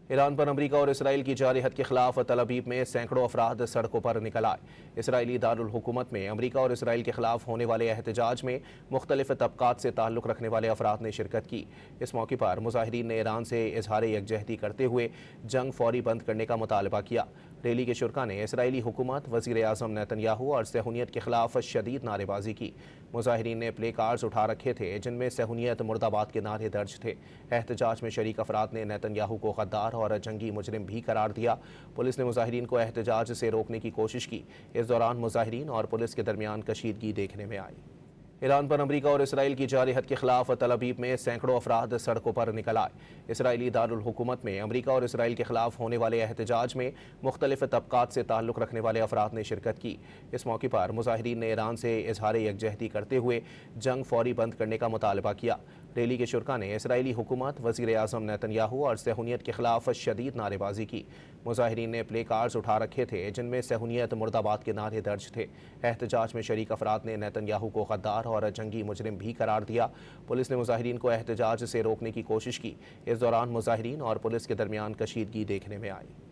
ایران پر امریکہ اور اسرائیل کی جارحیت کے خلاف تل ابیب میں سینکڑوں افراد سڑکوں پر نکل آئے۔ اسرائیلی دارالحکومت میں امریکہ اور اسرائیل کے خلاف ہونے والے احتجاج میں مختلف طبقات سے تعلق رکھنے والے افراد نے شرکت کی۔ اس موقع پر مظاہرین نے ایران سے اظہار یکجہتی کرتے ہوئے جنگ فوری بند کرنے کا مطالبہ کیا۔ ریلی کے شرکاء نے اسرائیلی حکومت، وزیر اعظم نیتن یاہو اور صہیونیت کے خلاف شدید نعرے بازی کی۔ مظاہرین نے پلے کارڈز اٹھا رکھے تھے جن میں صہیونیت مرد آباد کے نعرے درج تھے۔ احتجاج میں شریک افراد نے نیتن یاہو کو غدار اور جنگی مجرم بھی قرار دیا۔ پولیس نے مظاہرین کو احتجاج سے روکنے کی کوشش کی۔ اس دوران مظاہرین اور پولیس کے درمیان کشیدگی دیکھنے میں آئی۔ ایران پر امریکہ اور اسرائیل کی جارحیت کے خلاف تل ابیب میں سینکڑوں افراد سڑکوں پر نکل آئے۔ اسرائیلی دارالحکومت میں امریکہ اور اسرائیل کے خلاف ہونے والے احتجاج میں مختلف طبقات سے تعلق رکھنے والے افراد نے شرکت کی۔ اس موقع پر مظاہرین نے ایران سے اظہار یکجہتی کرتے ہوئے جنگ فوری بند کرنے کا مطالبہ کیا۔ ریلی کے شرکاء نے اسرائیلی حکومت، وزیر اعظم نیتن یاہو اور صہیونیت کے خلاف شدید نعرے بازی کی۔ مظاہرین نے پلے کارڈز اٹھا رکھے تھے جن میں صہیونیت مرد آباد کے نعرے درج تھے۔ احتجاج میں شریک افراد نے نیتن یاہو کو غدار اور جنگی مجرم بھی قرار دیا۔ پولیس نے مظاہرین کو احتجاج سے روکنے کی کوشش کی۔ اس دوران مظاہرین اور پولیس کے درمیان کشیدگی دیکھنے میں آئی۔